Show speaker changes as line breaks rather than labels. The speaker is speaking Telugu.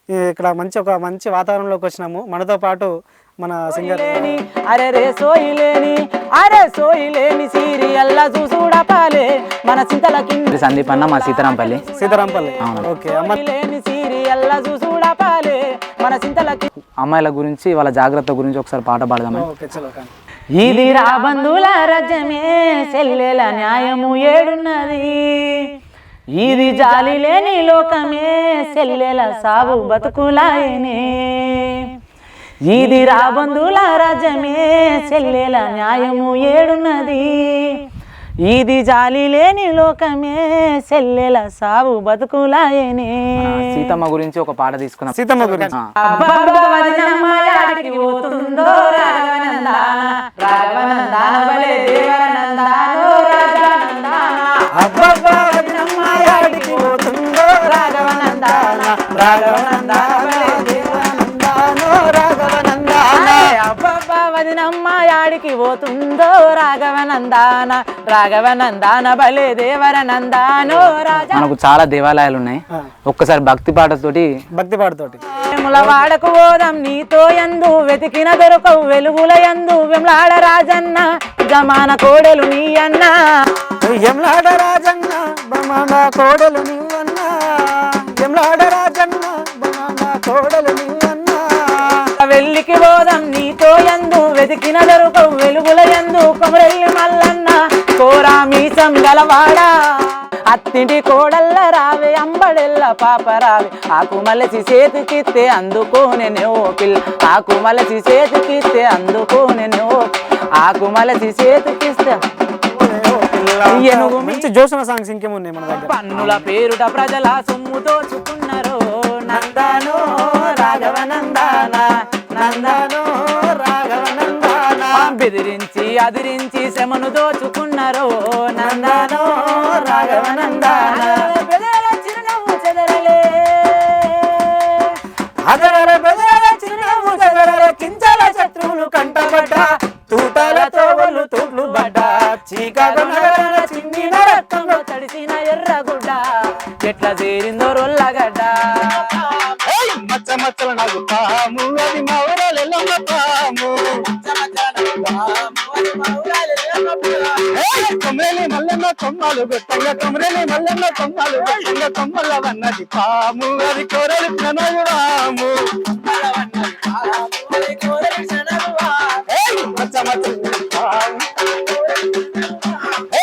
ఇక్కడ ఒక మంచి వాతావరణంలోకి వచ్చినాము. మనతో పాటు మన సింగర్
సోయిలేని సీరియల్లా చూసుడపాలే మన చింతలకి
సందీప్ అన్న మా సీతారాంపల్లి.
ఓకే.
లేని సీరియల్లా చూసుడపాలే మన చింతలకి.
అమ్మాయిల గురించి వాళ్ళ జాగ్రత్త గురించి ఒకసారి పాట పాడదామా?
ఇది రాబంధుల రాజ్యమే చెల్లెల న్యాయము ఏడున్నది, ఇది జాలి లేని లోకమే చెల్లెల సాగు బతుకులాయనే. ఇది రాబంధుల రాజ్యమే చెల్లెల న్యాయము ఏడున్నది, ఇది జాలి లేని లోకమే చెల్లెల సాగు బతుకులాయనే.
సీతమ్మ గురించి ఒక పాట తీసుకున్నాం.
సీతమ్మ గురించి
యాడికి పోతుందో రాఘవనందాన రాఘవనందాన బలే దేవరనందానో రాజా.
మనకు చాలా దేవాలయాలు ఉన్నాయి. ఒక్కసారి భక్తి పాటతోటి
వాడకు పోదాం నీతో యందు వెతికిన దొరకవు వెలుగుల యందు వెమ్లాడ రాజన్న జమాన కోడలు నీ అన్న
యమ్లాడ రాజన్న బమాన కోడలు నీ అన్న యమ్లాడ రాజన్న బమాన కోడలు నీ అన్న.
వెల్లికి పోదాం నీతో యందు వెతికిన దొరకవు వెలుగుల యందు కొమరెల్లి మల్లన్న కోరా మీసం గలవాడా. అత్తింటి కోడల్ల రావే అంబడెల్ల పాప రావే ఆకు మలసి చేతికిస్తే అందుకోనే ఓ పిల్ల ఆకు మలసి చేతికిస్తే అందుకోనే ఓ ఆకు మలసి చేతికిస్తే
మంచి జోషన సాంగ్స్ ఇంకేమున్నాయి మన దగ్గర.
పన్నుల పేరుట ప్రజల సొమ్ము దోచుకున్నారు నందానో రాఘవనందాన నందానో రాఘవనందాన. బెదిరించి అదిరించి శ్రమను దోచుకున్నారు నందానో రాఘవనందాన. చిరునవ్వు చెదరలే
అదర బెదర చిరునవ్వు చెదర కించల శత్రువులు కంటబడ్డ తూటాల తోవలు తోట్లు బడ్డ చీకగనగన చిన్నిన రక్తంలో
తడిసిన ఎర్రగుడ్డ ఎట్లా చేరిందో రొల్లగడ్డ.
మచ్చ మచ్చల నాకు పాము అది మా ఊరలెల్లమ్మ పాము కొమ్మరేలి మల్లెన్న కొమ్మలు గొట్టంగా కొమ్మరేలి మల్లెన్న కొమ్మలు గొట్టంగా కొమ్మల వన్నది పాము అది కోరలి ప్రణవు రాము మచ్చ మచ్చ